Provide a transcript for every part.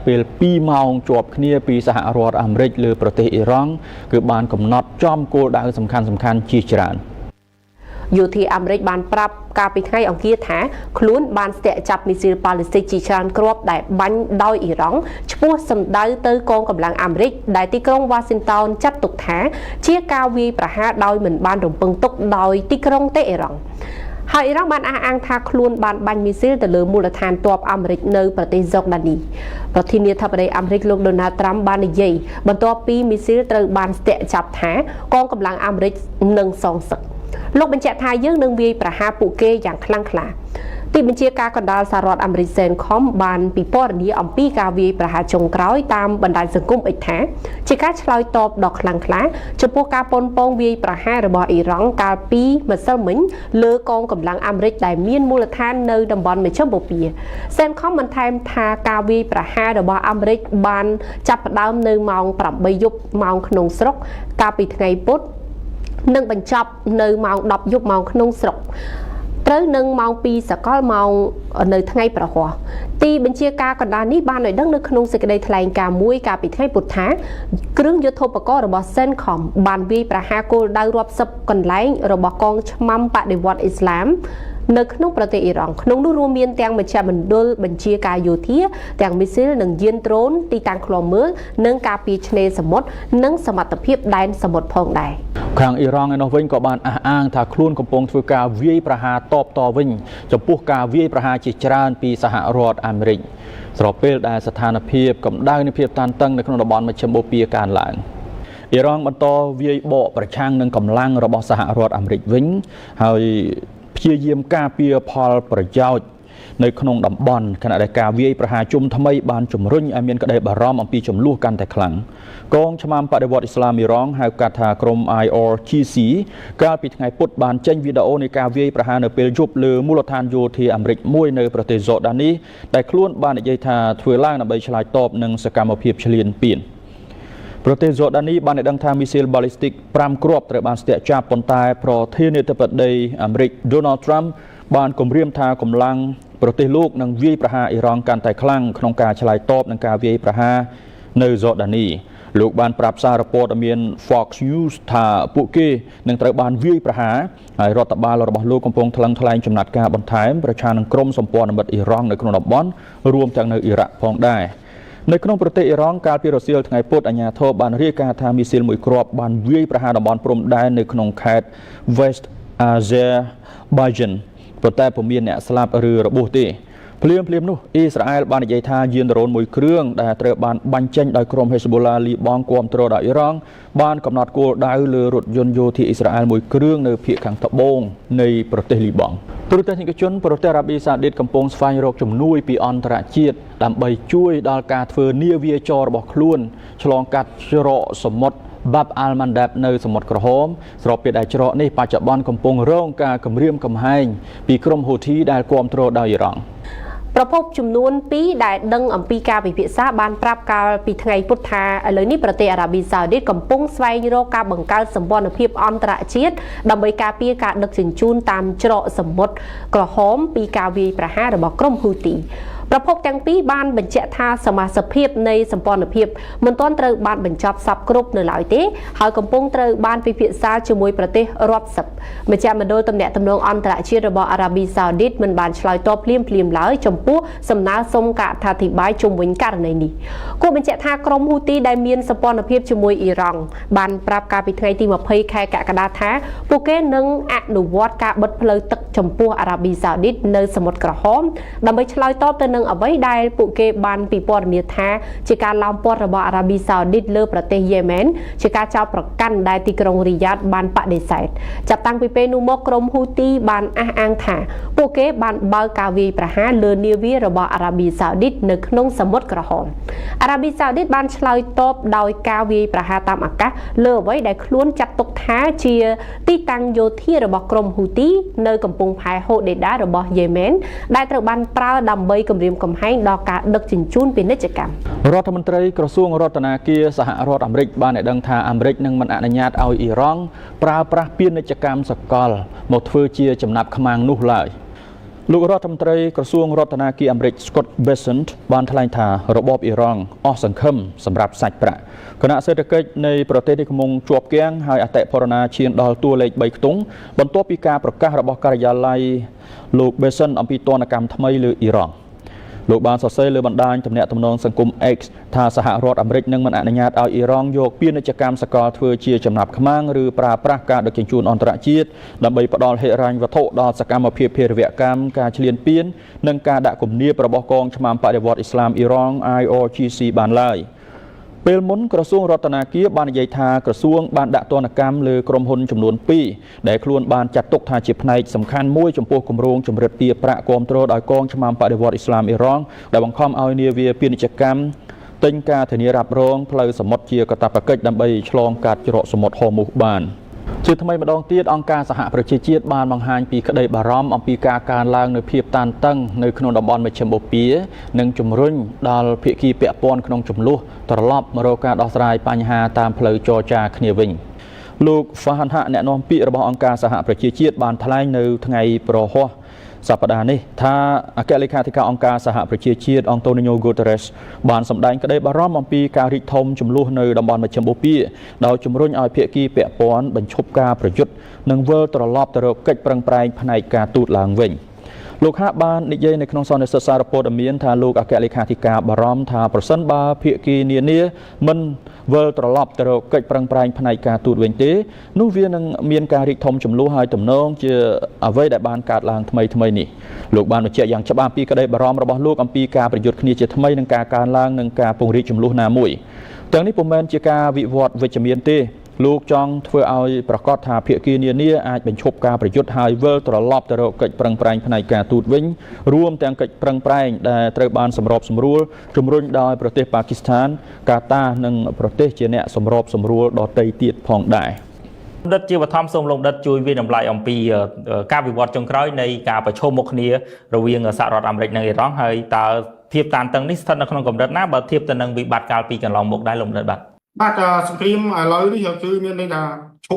ពេល2 ម៉ោងជាប់គ្នាពីសហរដ្ឋអាមេរិកលើប្រទេសអ៊ីរ៉ង់គឺបានកំណត់ចំគោលដៅសំខាន់ជាច្រើនយោធាអាមេរិកបានប្រាប់កាលពីថ្ងៃអង្គារថាខ្លួនបានស្ទាក់ចាប់មីស៊ីលប៉ាឡេស្ទីនជាច្រើនគ្រាប់ដែលបាញ់ដោយអ៊ីរ៉ង់ឈ្មោះសម្ដៅទៅកងកម្លាំងអាមេរិកដែលទីក្រុងវ៉ាស៊ីនតោនចាត់ទុកថាជាការវាយប្រហារដោយមិនបានរំពឹងទុកដោយទីក្រុងតេអ៊ីរ៉ង់ហើយអ៊ីរ៉ង់បានអះអាងថាខ្លួនបានបាញ់មីស៊ីលទៅលើមូលដ្ឋានទ័ពអាមេរិកនៅប្រទេសហ្សូដានីប្រធានាធិបតីអាមេរិកលោកដូណាល់ត្រាំបាននិយាយបន្ទាប់ពីមីស៊ីលត្រូវបានស្ទាក់ចាប់ថាកងកម្លាំងអាមេរិកនឹងសងសឹកលោកបញ្ជាក់ថាយើងនឹងវាយប្រហារពួកគេយ៉ាងខ្លាំងក្លាទីបញ្ជាការកណ្ដាលសហរដ្ឋអាមេរិកសេនខំបានពិពណ៌នាអំពីការវាយប្រហារចុងក្រោយតាមបណ្ដាញសង្គមអ៊ិចថាជាការឆ្លើយតបដ៏ខ្លាំងក្លាចំពោះការប៉ុនប៉ងវាយប្រហាររបស់អ៊ីរ៉ង់កាលពីម្សិលមិញលើកងកម្លាំងអាមេរិកដែលមានមូលដ្ឋាននៅតំបន់មជ្ឈិមបូព៌ាសេនខំបន្ថែមថាការវាយប្រហាររបស់អាមេរិកបានចាប់ផ្ដើមនៅម៉ោង 8 យប់ម៉ោងក្នុងស្រុកកាលពីថ្ងៃពុធនឹងបញ្ចប់នៅម៉ោង 10 យប់ម៉ោងក្នុងស្រុកត្រូវនឹងម៉ោង 2 សកលម៉ោងនៅថ្ងៃប្រហ័សទីបញ្ជាការកណ្ដាលនេះបានឲ្យដឹងនៅក្នុងសេចក្តីថ្លែងការណ៍មួយកាលពីថ្ងៃពុធថាគ្រឿងយុទ្ធោបករណ៍របស់សេនខំបានវាយប្រហារគោលដៅរាប់សិបកន្លែងរបស់កងឆ្មាំបដិវត្តន៍អ៊ីស្លាមនៅក្នុងប្រទេសអ៊ីរ៉ង់ក្នុងនោះរួមមានទាំងមជ្ឈមណ្ឌលបញ្ជាការយោធាទាំងមីស៊ីលនិងយានដ្រូនទីតាំងឃ្លាំមើលនិងការពារឆ្នេរសមុទ្រនិងសមត្ថភាពដែនសមុទ្រផងដែរខាងអ៊ីរ៉ង់ឯនោះវិញក៏បានអះអាងថាខ្លួនកំពុងធ្វើការវាយប្រហារតបតវិញចំពោះការវាយប្រហារជាច្រើនពីសហរដ្ឋអាមេរិកស្របពេលដែលស្ថានភាពកម្ដៅនៃភាពតានតឹងនៅក្នុងតំបន់មជ្ឈិមបូព៌ាកើនឡើងអ៊ីរ៉ង់បន្តវាយបកប្រឆាំងនឹងកម្លាំងរបស់សហរដ្ឋអាមេរិកវិញហើយព្យាយាមការពារផលប្រយោជន៍នៅក្នុងតំបន់ខណៈដែលការវាយប្រហារជុំថ្មីបានជំរុញឲ្យមានក្តីបារម្ភអំពីចំនួនកាន់តែខ្លាំងកងឆ្មាំបដិវត្តន៍អ៊ីស្លាមអ៊ីរ៉ង់ហៅកាត់ថាក្រុម IRGC កាលពីថ្ងៃពុធបានចេញវីដេអូនៃការវាយប្រហារនៅពេលយប់លើមូលដ្ឋានយោធាអាមេរិកមួយនៅប្រទេសហ្សូដានីដែលខ្លួនបាននិយាយថាធ្វើឡើងដើម្បីឆ្លើយតបនឹងសកម្មភាពឈ្លានពានប្រទេសហ្សូដានីបានឲ្យដឹងថាមីស៊ីលបាល់លីស្ទិក5គ្រាប់ត្រូវបានស្ទាក់ចាប់ប៉ុន្តែប្រធានាធិបតីអាមេរិក Donald Trump បានគម្រាមថាកម្លាំងប្រទេសលោកនឹងវាយប្រហារអ៊ីរ៉ង់កាន់តែខ្លាំងក្នុងការឆ្លើយតបនឹងការវាយប្រហារនៅហ្សូដានីលោកបានប្រាប់សារព័ត៌មាន Fox News ថាពួកគេនឹងត្រូវបានវាយប្រហារហើយរដ្ឋបាលរបស់លោកកំពុងថ្លឹងថ្លែងចំណាត់ការបន្ថែមប្រឆាំងនឹងក្រុមសម្ព័ន្ធមិត្តអ៊ីរ៉ង់នៅក្នុងតំបន់រួមទាំងនៅអ៊ីរ៉ាក់ផងដែរនៅក្នុងប្រទេសអ៊ីរ៉ង់កាលពីរសៀលថ្ងៃពុធអាជ្ញាធរបានរាយការណ៍ថាមីស៊ីលមួយគ្រាប់បានវាយប្រហារតំបន់ព្រំដែននៅក្នុងខេត្ត West Azerbaijan ប៉ុន្តែពុំមានអ្នកស្លាប់ឬរបួសទេភ្លាមនោះអ៊ីស្រាអែលបាននិយាយថាយានដ្រូនមួយគ្រឿងដែលត្រូវបានបាញ់ចេញដោយក្រុមហេស្បូឡាលីបង់គាំទ្រដោយអ៊ីរ៉ង់បានកំណត់គោលដៅលើរថយន្តយោធាអ៊ីស្រាអែលមួយគ្រឿងនៅភាគខាងត្បូងនៃប្រទេសលីបង់ទូរទស្សនិកជនប្រទេសអារ៉ាប៊ីសាអូឌីតកំពុងស្វែងរកជំនួយពីអន្តរជាតិដើម្បីជួយដល់ការធ្វើនាវាចររបស់ខ្លួនឆ្លងកាត់ច្រកសមុទ្របាប់អាល់ម៉ាន់ដាបនៅសមុទ្រក្រហមស្របពេលដែលច្រកនេះបច្ចុប្បន្នកំពុងរងការគំរាមកំហែងពីក្រុមហ៊ូធីដែលគាំទ្រដោយអ៊ីរ៉ង់ប្រភពចំនួន2ដែលដឹងអំពីការពិភាក្សាបានប្រាប់កាលពីថ្ងៃពុធថាឥឡូវនេះប្រទេសអារ៉ាប៊ីសាអូឌីតកំពុងស្វែងរកការបង្កើតសម្ព័ន្ធភាពអន្តរជាតិដើម្បីការពារការដឹកជញ្ជូនតាមច្រកសមុទ្រក្រហមពីការវាយប្រហាររបស់ក្រុមហ៊ូទីប្រភពទាំងពីរបានបញ្ជាក់ថាសមាជិកភាពនៃសម្ព័ន្ធភាពមិនទាន់ត្រូវបានបញ្ចប់សពគ្រប់នៅឡើយទេហើយកំពុងត្រូវបានពិភាក្សាជាមួយប្រទេសរាប់សិបមជ្ឈមណ្ឌលទំនាក់ទំនងអន្តរជាតិរបស់អារ៉ាប៊ីសាអូឌីតមិនបានឆ្លើយតបភ្លាមឡើយចំពោះសំណើសុំការអធិប្បាយជុំវិញករណីនេះគួរបញ្ជាក់ថាក្រុមហ៊ូទីដែលមានសម្ព័ន្ធភាពជាមួយអ៊ីរ៉ង់បានប្រាប់កាលពីថ្ងៃទី20 ខែកក្កដាថាពួកគេនឹងអនុវត្តការបិទផ្លូវទឹកចំពោះអារ៉ាប៊ីសាអូឌីតនៅសមុទ្រក្រហមដើម្បីឆ្លើយតបទៅនឹងអ្វីដែលពួកគេបានពិពណ៌នាថាជាការឡោមព័ទ្ធរបស់អារ៉ាប៊ីសាអូឌីតលើប្រទេសយេម៉ែនជាការចោទប្រកាន់ដែលទីក្រុងរីយ៉ាតបានបដិសេធចាប់តាំងពីពេលនោះមកក្រុមហ៊ូទីបានអះអាងថាពួកគេបានបើកការវាយប្រហារលើនាវារបស់អារ៉ាប៊ីសាអូឌីតនៅក្នុងសមុទ្រក្រហមអារ៉ាប៊ីសាអូឌីតបានឆ្លើយតបដោយការវាយប្រហារតាមអាកាសលើអ្វីដែលខ្លួនចាត់ទុកថាជាទីតាំងយោធារបស់ក្រុមហ៊ូទីនៅកំពង់ផែហូដេដារបស់យេម៉ែនដែលត្រូវបានប្រើដើម្បីគម្រាមកំហែងដល់ការដឹកជញ្ជូនពាណិជ្ជកម្មរដ្ឋមន្ត្រីក្រសួងរដ្ឋាភិបាលសហរដ្ឋអាមេរិកបានឲ្យដឹងថាអាមេរិកនឹងមិនអនុញ្ញាតឲ្យអ៊ីរ៉ង់ប្រើប្រាស់ពាណិជ្ជកម្មសកលមកធ្វើជាចំណាប់ខ្មាំងនោះឡើយ លោករដ្ឋមន្ត្រីក្រសួងរដ្ឋាភិបាលអាមេរិក Scott Bessent បានថ្លែងថារបបអ៊ីរ៉ង់អស់សង្ឃឹមសម្រាប់សាច់ប្រាក់គណៈសេដ្ឋកិច្ចនៃប្រទេសនេះកំពុងជាប់គាំងហើយអតិផរណាឈានដល់តួលេខ3ខ្ទង់បន្ទាប់ពីការប្រកាសរបស់ការិយាល័យលោក Bessent អំពីទណ្ឌកម្មថ្មីលើអ៊ីរ៉ង់លោកបានសរសេរលើបណ្ដាញទំនាក់ទំនងសង្គម X ថាសហរដ្ឋអាមេរិកនឹងមិនអនុញ្ញាតឲ្យអ៊ីរ៉ង់យកពាណិជ្ជកម្មសកលធ្វើជាចំណាប់ខ្មាំងឬប្រើប្រាស់ការដឹកជញ្ជូនអន្តរជាតិដើម្បីផ្ដល់ហិរញ្ញវត្ថុដល់សកម្មភាពភេរវកម្មការឈ្លានពាននិងការដាក់គំនាបរបស់កងឆ្មាំបដិវត្តន៍អ៊ីស្លាមអ៊ីរ៉ង់ IRGC បានឡើយពេលមុនក្រសួងរដ្ឋាភិបាលបាននិយាយថាក្រសួងបានដាក់ទណ្ឌកម្មលើក្រុមហ៊ុនចំនួន2ដែលខ្លួនបានចាត់ទុកថាជាផ្នែកសំខាន់មួយចំពោះគម្រោងជំរិតទារប្រាក់គាំទ្រដោយកងឆ្មាំបដិវត្តន៍អ៊ីស្លាមអ៊ីរ៉ង់ដែលបង្ខំឲ្យនាវាពាណិជ្ជកម្មទិញការធានារ៉ាប់រងផ្លូវសមុទ្រជាកាតព្វកិច្ចដើម្បីឆ្លងកាត់ច្រកសមុទ្រហូមូសបានជាថ្មីម្ដងទៀតអង្គការសហប្រជាជាតិបានបង្ហាញពីក្តីបារម្ភអំពីការកើនឡើងនៃភាពតានតឹងនៅក្នុងតំបន់មជ្ឈិមបូព៌ានិងជំរុញដល់ភាគីពាក់ព័ន្ធក្នុងចំនួនត្រឡប់មករកការដោះស្រាយបញ្ហាតាមផ្លូវចរចាគ្នាវិញលោក Fahanha អ្នកនាំពាក្យរបស់អង្គការសហប្រជាជាតិបានថ្លែងនៅថ្ងៃប្រហ័សសប្តាហ៍នេះថាអគ្គលេខាធិការអង្គការសហប្រជាជាតិ Antonio Guterres បានសម្ដែងក្តីបារម្ភអំពីការរីកធំចំនួននៅតំបន់មជ្ឈិមបូព៌ាដោយជំរុញឲ្យភាគីពាក់ព័ន្ធបញ្ឈប់ការប្រយុទ្ធនិងវិលត្រឡប់ទៅរកកិច្ចប្រឹងប្រែងផ្នែកការទូតឡើងវិញលោកហាក់បាននិយាយនៅក្នុងសន្និសីទសារព័ត៌មានថាលោកអគ្គលេខាធិការបារម្ភថាប្រសិនបើភាគីនានាមិនវិលត្រឡប់ទៅរកកិច្ចប្រឹងប្រែងផ្នែកការទូតវិញទេនោះវានឹងមានការរីកធំចំនួនហើយទំនងជាអ្វីដែលបានកើតឡើងថ្មីនេះលោកបានបញ្ជាក់យ៉ាងច្បាស់ពីក្តីបារម្ភរបស់លោកអំពីការប្រយុទ្ធគ្នាជាថ្មីនិងការកើនឡើងនិងការពង្រីកចំនួនណាមួយទាំងនេះពុំមែនជាការវិវត្តវិជ្ជមានទេលោកចង់ធ្វើឲ្យប្រកាសថាភាគីនានាអាចបញ្ឈប់ការប្រយុទ្ធហើយវិលត្រឡប់ទៅរកកិច្ចប្រឹងប្រែងផ្នែកការទូតវិញរួមទាំងកិច្ចប្រឹងប្រែងដែលត្រូវបានសម្របសម្រួលជំរុញដោយប្រទេសប៉ាគីស្ថានកាតានិងប្រទេសជាអ្នកសម្របសម្រួលដទៃទៀតផងដែរដិតជាបឋមសូមលោកដិតជួយវិតម្លៃអំពីការវិវត្តចុងក្រោយនៃការប្រឈមមុខគ្នារវាងសហរដ្ឋអាមេរិកនិងអ៊ីរ៉ង់ហើយតើភាពតានតឹងនេះស្ថិតនៅក្នុងកម្រិតណាបើធៀបទៅនឹងវិបត្តិកាលពីកន្លងមកដែរលោកដិតបាទសង្គ្រាមឥឡូវនេះគឺមានន័យថាឈ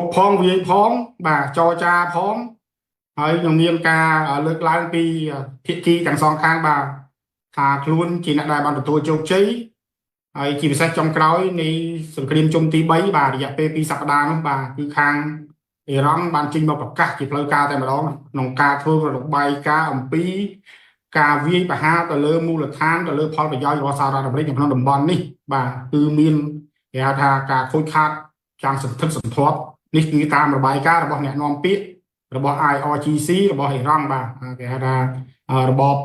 ប់ផងវាយផងបាទចរចាផងហើយនឹងមានការលើកឡើងពីភាគីទាំងសងខាងបាទថាខ្លួនជាអ្នកដែលបានទទួលជោគជ័យហើយជាពិសេសចុងក្រោយនៃសង្គ្រាមជុំទី3បាទរយៈពេល2សប្តាហ៍នោះបាទគឺខាងអ៊ីរ៉ង់បានចេញមកប្រកាសជាផ្លូវការតែម្ដងក្នុងការធ្វើរបាយការណ៍អំពីការវាយប្រហារទៅលើមូលដ្ឋានទៅលើផលប្រយោជន៍របស់សហរដ្ឋអាមេរិកក្នុងតំបន់នេះបាទគឺមានគេហៅថាការខូចខាតយ៉ាងសន្ធឹកសន្ធាប់នេះគឺតាមរបាយការណ៍របស់អ្នកនាំពាក្យរបស់ IRGC របស់អ៊ីរ៉ង់បាទគេហៅថារបប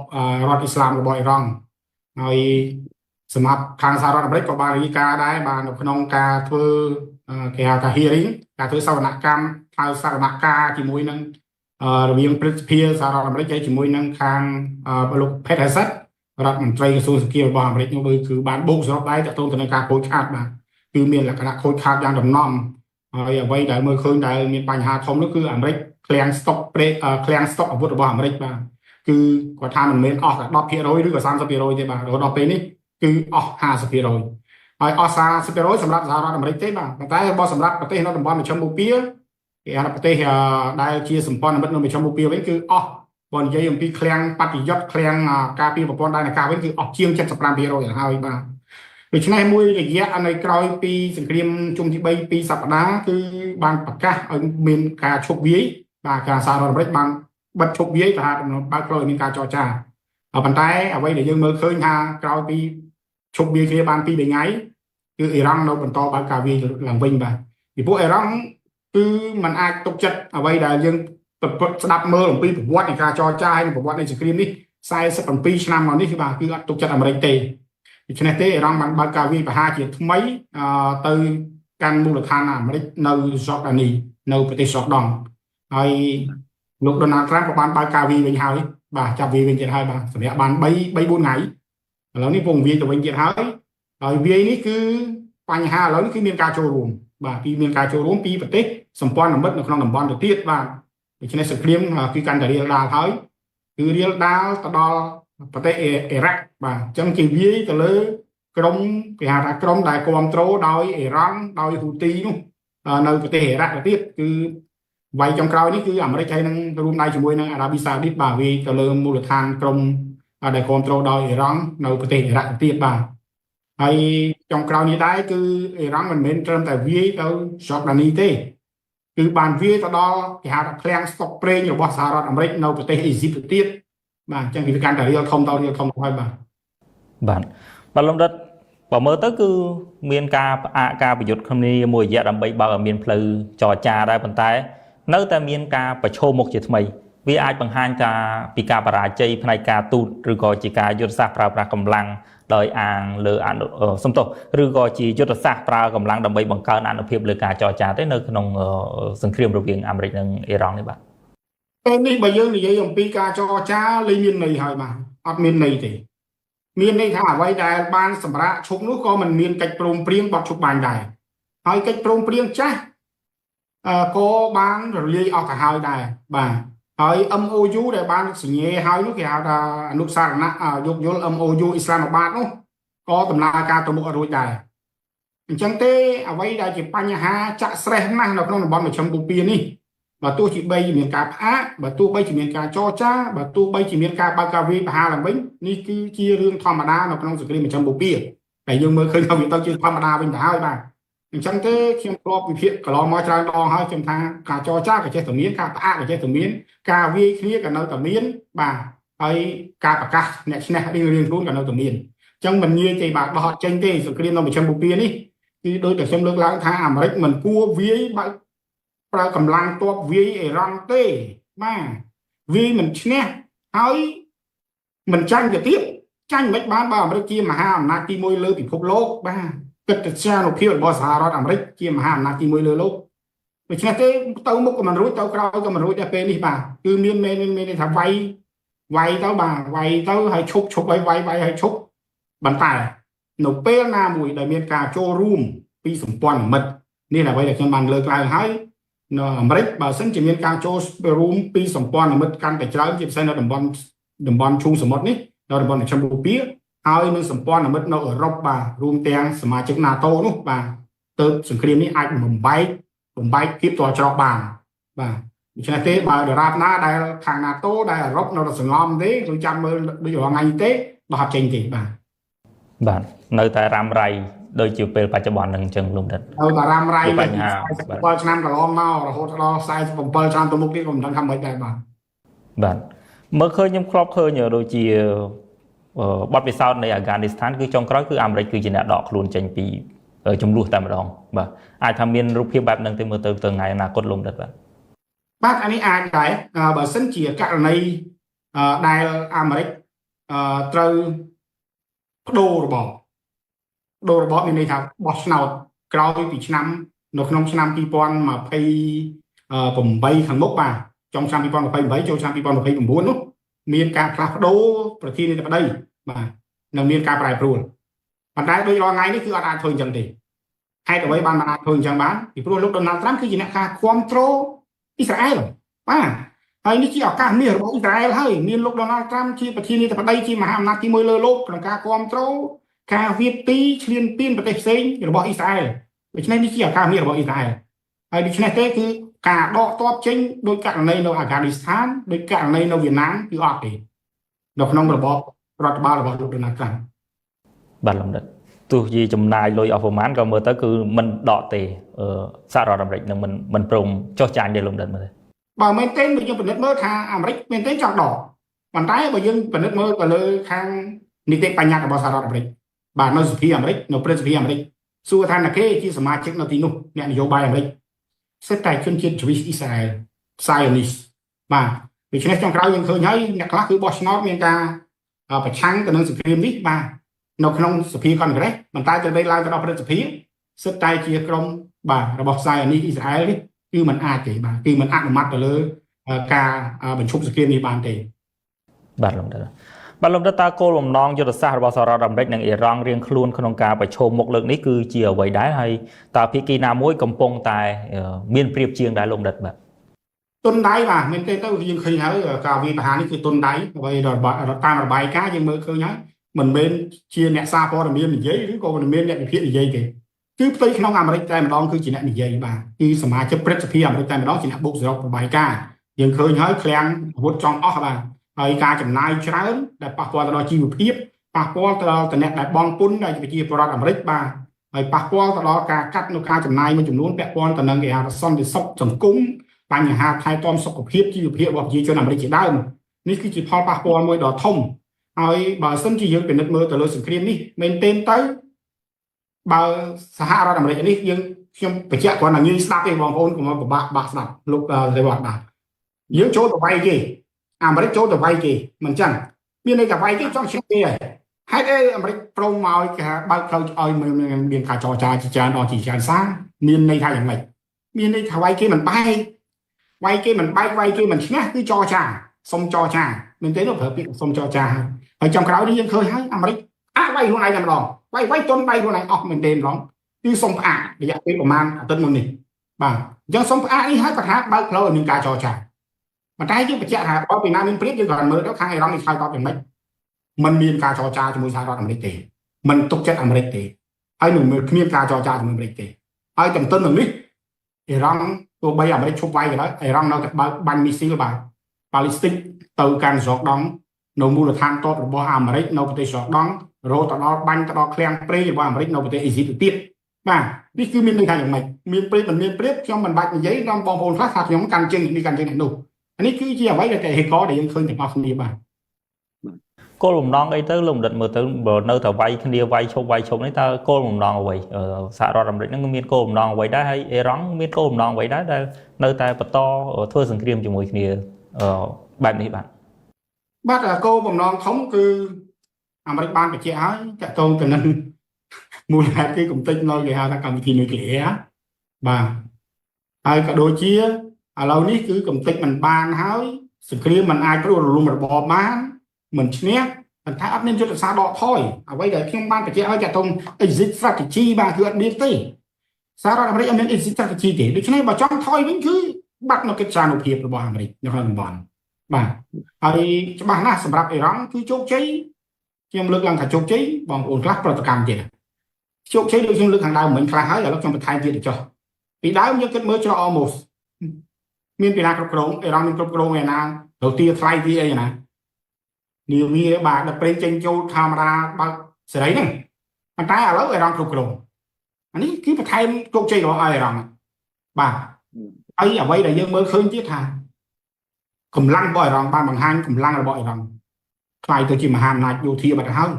រដ្ឋអ៊ីស្លាមរបស់អ៊ីរ៉ង់ហើយសម្រាប់ខាងសហរដ្ឋអាមេរិកក៏បានរាយការណ៍ដែរបាទនៅក្នុងការធ្វើគេហៅថា hearing ការធ្វើសវនកម្មហៅសវនកម្មជាមួយនឹងរវាងព្រឹទ្ធសភាសហរដ្ឋអាមេរិកហើយជាមួយនឹងខាងលោក Pete Hegseth រដ្ឋមន្ត្រីក្រសួងសង្គមរបស់អាមេរិកនោះគឺបានបូកសរុបដែរតទៅនឹងការខូចខាតបាទគឺមានលក្ខណៈខូចខាតយ៉ាងដំណំហើយអ្វីដែលមើលឃើញដែលមានបញ្ហាធំនោះគឺអាមេរិកឃ្លាំងស្តុកអាវុធរបស់អាមេរិកបាទគឺគាត់ថាមិនមែនអស់តែ 10% ឬក៏ 30% ទេបាទរហូតដល់ពេលនេះគឺអស់ 50% ហើយអស់ 30% សម្រាប់សហរដ្ឋអាមេរិកទេបាទប៉ុន្តែបើសម្រាប់ប្រទេសនៅតំបន់មជ្ឈិមបូព៌ាគេហៅប្រទេសដែលជាសម្ព័ន្ធមិត្តនៅមជ្ឈិមបូព៌ាវិញគឺអស់បើនិយាយអំពីឃ្លាំងបដិយុទ្ធឃ្លាំងការពារប្រព័ន្ធដែនអាកាសវិញគឺអស់ជាង 75% ហើយបាទដូច្នេះមួយរយៈនៅក្រោយពីសង្គ្រាមជុំទី3 2សប្តាហ៍គឺបានប្រកាសឲ្យមានការឈប់វាយបាទការសហរដ្ឋអាមេរិកបានបិទឈប់វាយថាបើកផ្លូវឲ្យមានការចរចាប៉ុន្តែអ្វីដែលយើងមើលឃើញថាក្រោយពីឈប់វាយគ្នាបាន2 3ថ្ងៃគឺអ៊ីរ៉ង់នៅបន្តបើកការវាយឡើងវិញបាទពីព្រោះអ៊ីរ៉ង់គឺมันអាចទុកចិត្តអ្វីដែលយើងស្ដាប់មើលអំពីប្រវត្តិនៃការចរចាហើយប្រវត្តិនៃសង្គ្រាមនេះ47ឆ្នាំមកនេះគឺបាទគឺអត់ទុកចិត្តអាមេរិកទេដូច្នេះទេអ៊ីរ៉ង់បានបើកការវាយប្រហារជាថ្មីទៅកាន់មូលដ្ឋានអាមេរិកនៅហ្សកដានីនៅប្រទេសហ្សកដង់ហើយលោក Donald Trump ក៏បានបើកការវាយវិញហើយបាទចាប់វាយវិញទៀតហើយបាទសម្រាប់បាន3 4ថ្ងៃឥឡូវនេះពងវាយទៅវិញទៀតហើយវាយនេះគឺបញ្ហាឥឡូវនេះគឺមានការចូលរួមបាទគឺមានការចូលរួមពីប្រទេសសម្ព័ន្ធមិត្តនៅក្នុងតំបន់ទៅទៀតបាទដូច្នេះសង្គ្រាមគឺកាន់តែរៀលដាលហើយគឺរៀលដាលទៅដល់ប្រទេសអ៊ីរ៉ាក់បាទអញ្ចឹងគេវាយទៅលើក្រុមគេហៅថាក្រុមដែលគ្រប់គ្រងដោយអ៊ីរ៉ង់ដោយហ៊ូទីនោះនៅប្រទេសអ៊ីរ៉ាក់ទៅទៀតគឺ វាយចុងក្រោយនេះគឺអាមេរិកហើយនឹងរួមដៃជាមួយនឹងអារ៉ាប៊ីសាអូឌីតបាទវាទៅលើមូលដ្ឋានក្រុមដែលគ្រប់គ្រងដោយអ៊ីរ៉ង់នៅប្រទេសអ៊ីរ៉ាក់ទៀតបាទហើយចុងក្រោយនេះដែរគឺអ៊ីរ៉ង់មិនមែនត្រឹមតែវាយទៅជ័រដានីទេគឺបានវាយទៅដល់គេហៅថាឃ្លាំងស្តុកប្រេងរបស់សហរដ្ឋអាមេរិកនៅប្រទេសអេស៊ីបទៀតបាទអញ្ចឹងវាកាន់តែរៀលធំទៅហើយបាទលំដាប់បើមើលទៅគឺមានការផ្អាកការប្រយុទ្ធគ្នាមួយរយៈដើម្បីបើកឲ្យមានផ្លូវចរចាដែរប៉ុន្តែនៅតែមានការប្រឈមមុខជាថ្មីវាអាចបង្ហាញថាពីការបរាជ័យផ្នែកការទូតឬក៏ជាការយុទ្ធសាស្ត្រប្រើប្រាស់កម្លាំងដោយអាងលើសំទោសឬក៏ជាយុទ្ធសាស្ត្រប្រើកម្លាំងដើម្បីបង្កើនអនុភាពលើការចរចាទេនៅក្នុងសង្គ្រាមរវាងអាមេរិកនិងអ៊ីរ៉ង់នេះបាទពេលនេះបើយើងនិយាយអំពីការចរចាលេងមានន័យហើយបាទអត់មានន័យទេមានន័យថាអ្វីដែលបានសម្រាប់ឈប់នោះក៏មិនមានកិច្ចព្រមព្រៀងបទឈប់បាញ់ដែរហើយកិច្ចព្រមព្រៀងចាស់ក៏បានរលាយអស់ទៅហើយដែរបាទហើយ MOU ដែលបានសញ្ញេហើយនោះគេហៅថាអនុសារណៈយោគយល់ MOU អ៊ីស្លាមាបាតនោះក៏ដំណើរការទៅមុខរួចដែរអញ្ចឹងទេអ្វីដែលជាបញ្ហាចាក់ស្រេះណាស់នៅក្នុងតំបន់មជ្ឈិមបូព៌ានេះបើទោះជាបីមានការផ្អាកបើទោះបីជាមានការចរចាបើទោះបីជាមានការបើកការវាយប្រហារឡើងវិញនេះគឺជារឿងធម្មតានៅក្នុងសង្គ្រាមមជ្ឈិមបូព៌ាតែយើងមើលឃើញថាវាទៅជាធម្មតាវិញទៅហើយបាទអញ្ចឹងទេខ្ញុំធ្លាប់វិភាគកន្លងមកច្រើនដងហើយខ្ញុំថាការចរចាក៏ចេះតែមានការផ្អាកក៏ចេះតែមានការវាយគ្នាក៏នៅតែមានបាទហើយការប្រកាសអ្នកឈ្នះរៀងខ្លួនក៏នៅតែមានអញ្ចឹងមិនងាយទេបាទបោះអត់ចេញទេសង្គ្រាមនៅមជ្ឈិមបូព៌ានេះគឺដោយតែខ្ញុំលើកឡើងថាអាមេរិកមិនគួរវាយបើប្រើកម្លាំងទ័ពវាយអ៊ីរ៉ង់ទេបាទវាយមិនឈ្នះហើយមិនចាញ់ទៅទៀតចាញ់មិនបានបើអាមេរិកជាមហាអំណាចទី1លើពិភពលោកបាទកិត្តិយសភាពរបស់សហរដ្ឋអាមេរិកជាមហាអំណាចទី1លើលោកដូច្នេះទេទៅមុខក៏មិនរួចទៅក្រោយក៏មិនរួចដែរពេលនេះបាទគឺមានថាវាយទៅបាទវាយទៅហើយឈប់ហើយវាយហើយឈប់ប៉ុន្តែនៅពេលណាមួយដែលមានការចូលរួមពីសម្ព័ន្ធមិត្តនេះអ្វីដែលខ្ញុំបានលើកឡើងហើយនៅអាមេរិកបើសិនជាមានការចូលរួមពីសម្ព័ន្ធមិត្តកាន់តែច្រើនជាពិសេសនៅតំបន់ឈូងសមុទ្រនេះនៅតំបន់មជ្ឈិមបូព៌ាហើយនឹងសម្ព័ន្ធមិត្តនៅអឺរ៉ុបបាទរួមទាំងសមាជិក NATO នោះបាទទៅសង្គ្រាមនេះអាចបំបែកភាពតច្រកបានបាទដូច្នេះទេបើដរាបណាដែលខាង NATO ដែលអឺរ៉ុបនៅតែសង្ងំទេឬចាំមើលដូចរងថ្ងៃទេបោះអត់ចេញទេបាទនៅតែរ៉ាំរ៉ៃដូចជាពេលបច្ចុប្បន្ននឹងអញ្ចឹងលំដាប់នៅតែរ៉ាំរ៉ៃ47ឆ្នាំកន្លងមករហូតដល់47ឆ្នាំទៅមុខទៀតក៏មិនដឹងថាម៉េចដែរបាទមើលឃើញខ្ញុំធ្លាប់ឃើញដូចជាបទពិសោធន៍នៃអាហ្គានីស្ថានគឺចុងក្រោយគឺអាមេរិកគឺជាអ្នកដកខ្លួនចេញពីចំនួនតែម្ដងបាទអាចថាមានរូបភាពបែបហ្នឹងទៅមើលទៅថ្ងៃអនាគតលំដាប់បាទអានេះអាចដែរបើសិនជាករណីដែលអាមេរិកត្រូវបដូររបបមានន័យថាបោះឆ្នោតក្រោយពីឆ្នាំនៅក្នុងឆ្នាំ2028ខាងមុខបាទចុងឆ្នាំ2028ចូលឆ្នាំ2029នោះមានការផ្លាស់ប្ដូរប្រធានាធិបតីបាទនឹងមានការប្រែប្រួលប៉ុន្តែដោយរាល់ថ្ងៃនេះគឺអត់អាចធ្វើអញ្ចឹងទេហេតុអ្វីបានមិនអាចធ្វើអញ្ចឹងបានពីព្រោះលោក Donald Trump គឺជាអ្នកការគ្រប់គ្រងអ៊ីស្រាអែលបាទហើយនេះជាឱកាសមាសរបស់អ៊ីស្រាអែលហើយមានលោក Donald Trump ជាប្រធានាធិបតីជាមហាអំណាចទី1លើលោកក្នុងការគ្រប់គ្រងការវាយទីឈ្លានពានប្រទេសផ្សេងរបស់អ៊ីស្រាអែលដូច្នេះនេះជាឱកាសមាសរបស់អ៊ីស្រាអែលហើយដូច្នេះទេគឺការដកទ័ពចេញដោយករណីនៅអាហ្គានីស្ថានដោយករណីនៅវៀតណាមគឺអត់ទេនៅក្នុងរបបរដ្ឋបាលរបស់លោក Donald Trump បាទលំដាប់ទោះជាចំណាយលុយអស់ប្រមាណក៏មើលទៅគឺមិនដកទេសហរដ្ឋអាមេរិកនឹងមិនព្រមចោះចាញ់ទេលំដាប់មើលបើមែនទេយើងពិនិត្យមើលថាអាមេរិកមែនទេចង់ដកប៉ុន្តែបើយើងពិនិត្យមើលទៅលើខាងនីតិបញ្ញត្តិរបស់សហរដ្ឋអាមេរិកបាទនៅសភាអាមេរិកនៅព្រឹទ្ធសភាអាមេរិកសួរថាអ្នកគេជាសមាជិកនៅទីនោះអ្នកនយោបាយអាមេរិកសិតតែជនជាតិជ្វីសអ៊ីស្រាអែល Zionist បាទដូច្នេះចុងក្រោយយើងឃើញហើយអ្នកខ្លះគឺបោះឆ្នោតមានការប្រឆាំងទៅនឹងសង្គ្រាមនេះបាទនៅក្នុងសភាកុងក្រេសប៉ុន្តែទៅឡើងទៅដល់ព្រឹទ្ធសភាសិតតែជាក្រុមបាទរបស់ Zionist អ៊ីស្រាអែលនេះគឺមិនអាចទេបាទគឺមិនអនុម័តទៅលើការបញ្ឈប់សង្គ្រាមនេះបានទេបាទលំដាប់បាទលំដាប់តើគោលបំណងយុទ្ធសាស្ត្ររបស់សហរដ្ឋអាមេរិកនិងអ៊ីរ៉ង់រៀងខ្លួនក្នុងការប្រឈមមុខលើកនេះគឺជាអ្វីដែរហើយតើភាគីណាមួយកំពុងតែមានប្រៀបជាងដែរលំដាប់បាទទុនដៃបាទមែនទេទៅយើងឃើញហើយការវាយប្រហារនេះគឺទុនដៃអ្វីដល់តាមរបាយការណ៍យើងមើលឃើញហើយមិនមែនជាអ្នកសារព័ត៌មាននិយាយឬក៏មិនមែនអ្នកវិភាគនិយាយទេ គឺផ្ទៃក្នុងអាមេរិកតែម្ដងគឺជាអ្នកនិយាយបាទគឺសមាជិកព្រឹទ្ធសភាអាមេរិកតែម្ដងជាអ្នកបុកសរុបរបាយការណ៍យើងឃើញហើយឃ្លាំងអាវុធចង់អស់បាទហើយការចំណាយច្រើនដែលប៉ះពាល់ទៅដល់ជីវភាពប៉ះពាល់ទៅដល់តំណែងដែលបងពុនដែលជាប្រជាពលរដ្ឋអាមេរិកបាទហើយប៉ះពាល់ទៅដល់ការកាត់នៅការចំណាយមួយចំនួនពាក់ព័ន្ធទៅនឹងគេហៅថាសន្តិសុខសង្គមបញ្ហាថែទាំសុខភាពជីវភាពរបស់ប្រជាជនអាមេរិកជាដើមនេះគឺជាផលប៉ះពាល់មួយដ៏ធំហើយបើសិនជាយើងពិនិត្យមើលទៅលើសង្គ្រាមនេះមែនទេទៅបើសហរដ្ឋអាមេរិកនេះយើងខ្ញុំបញ្ជាក់គ្រាន់តែងាយស្ដាប់ទេបងប្អូនកុំឲ្យពិបាកស្ដាប់លោកទេវត្តបាទយើងចូលទៅវាយគេអាមេរិកចូលទៅវាយគេមិនចឹងមានន័យថាវាយគេចង់ឈ្នះគេហើយហេតុអីអាមេរិកព្រមមកឲ្យគេបើកផ្លូវឲ្យមានការចរចាជាច្រើនដល់ជាច្រើនសារមានន័យថាយ៉ាងម៉េចមានន័យថាវាយគេមិនបែកវាយគេមិនបែកវាយគេមិនឈ្នះគឺចរចាសុំចរចាមែនទេនោះប្រើពាក្យសុំចរចាហើយចំក្រោយនេះយើងឃើញហើយអាមេរិកវាយខ្លួនឯងតែម្ដងវាយទុនវាយខ្លួនឯងអស់មែនទេម្ដងគឺសុំផ្អាករយៈពេលប្រហែលអាទិត្យមុននេះបាទអញ្ចឹងសុំផ្អាកនេះហើយប្រថាបើកផ្លូវឲ្យមានការចរចាប៉ុន្តែយើងបញ្ជាក់ថាបើពីណាមានព្រៀបយើងគ្រាន់មើលទៅខាងអ៊ីរ៉ង់នេះឆ្លើយតបយ៉ាងម៉េចมันមានការចរចាជាមួយសហរដ្ឋអាមេរិកទេมันទុកចិត្តអាមេរិកទេហើយនឹងគ្មានការចរចាជាមួយអាមេរិកទេហើយទន្ទឹមនឹងនេះអ៊ីរ៉ង់ទោះបីអាមេរិកឈប់វាយក៏ដោយអ៊ីរ៉ង់នៅតែបើកបាញ់មីស៊ីលបាទប៉ាឡេស្ទីកទៅកាន់ស្រុកដង់នៅមូលដ្ឋានទ័ពរបស់អាមេរិកនៅប្រទេសស្រុកដង់រហូតដល់បាញ់ទៅដល់ឃ្លាំងប្រេងរបស់អាមេរិកនៅប្រទេសអេស៊ីបទៅទៀតបាទនេះគឺមានន័យថាយ៉ាងម៉េចមានព្រៀបមិនមានព្រៀបខ្ញុំមិនបាច់និយាយដល់បងប្អូនខ្លះថាខ្ញុំកាន់ជើងនេះកាន់ជើងនេះនោះនេះគឺជាអ្វីដែលតែហេតុដែលយើងឃើញទាំងអស់គ្នាបាទគោលបំណងអីទៅលោកបណ្ឌិតមើលទៅបើនៅតែវាយគ្នាវាយឈប់នេះតើគោលបំណងអ្វីសហរដ្ឋអាមេរិកហ្នឹងមានគោលបំណងអ្វីដែរហើយអ៊ីរ៉ង់មានគោលបំណងអ្វីដែរដែលនៅតែបន្តធ្វើសង្គ្រាមជាមួយគ្នាបែបនេះបាទគោលបំណងធំគឺអាមេរិកបានបញ្ជាក់ហើយតាក់ទងទៅនឹងមូលហេតុគឺកំទេចនៅគេហៅថាកម្មវិធីនុយក្លេអ៊ែរបាទហើយក៏ដូចជាឥឡូវនេះគឺកំទេចមិនបានហើយសង្គ្រាមមិនអាចព្រួតរលំរបបបានមិនឈ្នះប៉ុន្តែអត់មានយុទ្ធសាស្ត្រដកថយអ្វីដែលខ្ញុំបានបញ្ជាក់ឲ្យតាក់ទង exit strategy បាទគឺអត់មានទេសហរដ្ឋអាមេរិកអត់មាន exit strategy ទេដូច្នេះបើចង់ថយវិញគឺបាត់នៅកិច្ចការអនុភាពរបស់អាមេរិកនៅក្នុងតំបន់បាទហើយច្បាស់ណាស់សម្រាប់អ៊ីរ៉ង់គឺជោគជ័យខ្ញុំលើកឡើងថាជោគជ័យបងប្អូនខ្លះប្រតិកម្មទៀតជោគជ័យដូចខ្ញុំលើកខាងដើមមិញខ្លះហើយឥឡូវខ្ញុំបន្ថែមទៀតទៅចុះពីដើមយើងគិតមើលច្រក almost មានពីណាគ្រប់គ្រងអ៊ីរ៉ង់មានគ្រប់គ្រងឯណាទៅទាថ្លៃទីអីណានាវាបាទដល់ប្រេងចេញចូលធម្មតាបើសេរីហ្នឹងប៉ុន្តែឥឡូវអ៊ីរ៉ង់គ្រប់គ្រងអានេះគឺបន្ថែមជោគជ័យរបស់អ៊ីរ៉ង់បាទហើយអ្វីដែលយើងមើលឃើញទៀតថាកម្លាំងរបស់អ៊ីរ៉ង់បានបង្ហាញកម្លាំងរបស់អ៊ីរ៉ង់ខ្លាយទៅជាមហាអំណាចយោធាបាត់ទៅហើយ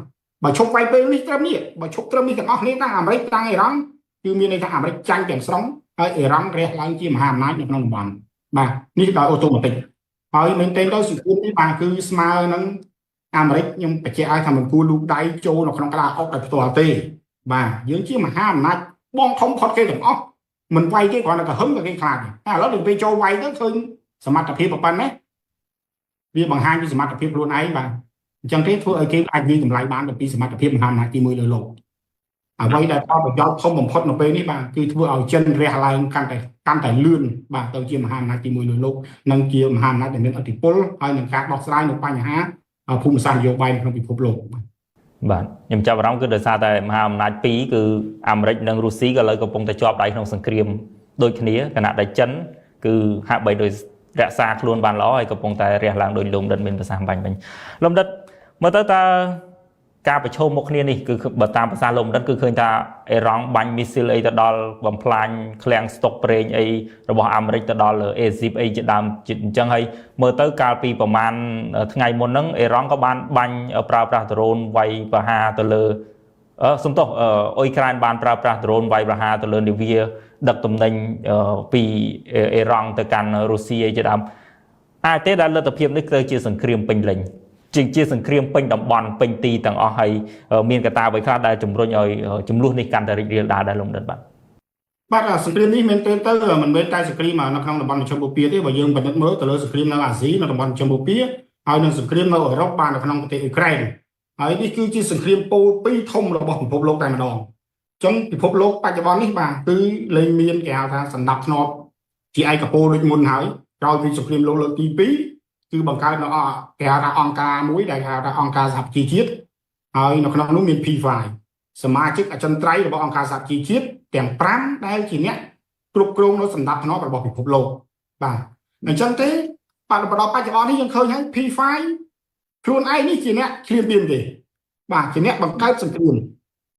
បើឈប់វាយពេលនេះត្រឹមនេះបើឈប់ត្រឹមនេះទាំងអស់គ្នាទាំងអាមេរិកទាំងអ៊ីរ៉ង់គឺមានន័យថាអាមេរិកចាញ់ទាំងស្រុងហើយអ៊ីរ៉ង់រះឡើងជាមហាអំណាចនៅក្នុងតំបន់បាទនេះដោយអូតូម៉ាទិកហើយមែនទែនទៅសង្គមនេះបាទគឺស្មើនឹងអាមេរិកខ្ញុំបញ្ជាក់ឲ្យថាមិនគួរលូកដៃចូលនៅក្នុងក្តារអុកដោយផ្ទាល់ទេបាទយើងជាមហាអំណាចបងធំផុតគេទាំងអស់មិនវាយគេគ្រាន់តែកហឹមក៏គេខ្លាចតែឥឡូវដល់ពេលចូលវាយទៅឃើញសមត្ថភាពប៉ុណ្ណេះវាបង្ហាញពីសមត្ថភាពខ្លួនឯងបាទអញ្ចឹងទេធ្វើឲ្យគេអាចនិយាយតម្លៃបានពីសមត្ថភាពមហាអំណាចទី1លើโลกអ្វីដែលផលប្រយោជន៍ធំបំផុតនៅពេលនេះបាទគឺធ្វើឲ្យចិនរះឡើងកាន់តែលឿនបាទទៅជាមហាអំណាចទី1លើโลกនិងជាមហាអំណាចដែលមានឥទ្ធិពលហើយនឹងការដោះស្រាយនៅបញ្ហាភូមិសាស្ត្រនយោបាយក្នុងពិភពលោកបាទខ្ញុំចាប់អារម្មណ៍គឺដោយសារតែមហាអំណាចពីរគឺអាមេរិកនិងរុស្ស៊ីក៏លើកំពុងតែជាប់ដៃក្នុងសង្គ្រាមដូចគ្នាខណៈដែលចិនគឺហាក់បីដោយរក្សាខ្លួនបានល្អហើយកំពុងតែរះឡើងដោយលោកដិតមានប្រសាសន៍បាញ់វិញលោកដិតមើលទៅតើការប្រឈមមុខគ្នានេះគឺបើតាមភាសាលោកដិតគឺឃើញថាអ៊ីរ៉ង់បាញ់មីស៊ីលអីទៅដល់បំផ្លាញឃ្លាំងស្តុកប្រេងអីរបស់អាមេរិកទៅដល់អេស៊ីបអីជាដើមអញ្ចឹងហើយមើលទៅកាលពីប្រហែលថ្ងៃមុនហ្នឹងអ៊ីរ៉ង់ក៏បានបាញ់ប្រើប្រាស់ដ្រូនវាយប្រហារទៅលើសំទោសអ៊ុយក្រែនបានប្រើប្រាស់ដ្រូនវាយប្រហារទៅលើនាវាដឹកទំនិញពីអ៊ីរ៉ង់ទៅកាន់រុស្ស៊ីអីជាដើមអាចទេដែលលទ្ធភាពនេះទៅជាសង្គ្រាមពេញលេញជាសង្គ្រាមពេញតំបន់ពេញទីទាំងអស់ហើយមានកត្តាអ្វីខ្លះដែលជំរុញឲ្យចំនួននេះកាន់តែរីករាលដាលដែរលោកដិតបាទសង្គ្រាមនេះមែនទេទៅមិនមែនតែសង្គ្រាមនៅក្នុងតំបន់មជ្ឈមបូព៌ាទេបើយើងពិនិត្យមើលទៅលើសង្គ្រាមនៅអាស៊ីនៅតំបន់មជ្ឈមបូព៌ាហើយនឹងសង្គ្រាមនៅអឺរ៉ុបបាននៅក្នុងប្រទេសអ៊ុយក្រែនហើយនេះគឺជាសង្គ្រាមពោលពីរធំរបស់ពិភពលោកតែម្ដងអញ្ចឹងពិភពលោកបច្ចុប្បន្ននេះបាទគឺលែងមានគេហៅថាសម្ដាប់ធ្នាប់ជាឯកពលដូចមុនហើយក្រោយពីសង្គ្រាមលោកលើកទី2គឺបង្កើតនៅគេហៅថាអង្គការមួយដែលហៅថាអង្គការសហប្រជាជាតិហើយនៅក្នុងនោះមាន P5 សមាជិកអចិន្ត្រៃយ៍របស់អង្គការសហជីវជាតិទាំង5ដែលជាអ្នកគ្រប់គ្រងនៅសម្ដាប់ធ្នាប់របស់ពិភពលោកបាទអញ្ចឹងទេបាទដល់បច្ចុប្បន្ននេះយើងឃើញហើយ P5 ខ្លួនឯងនេះជាអ្នកឈ្លានពានទេបាទជាអ្នកបង្កើតសង្គ្រាម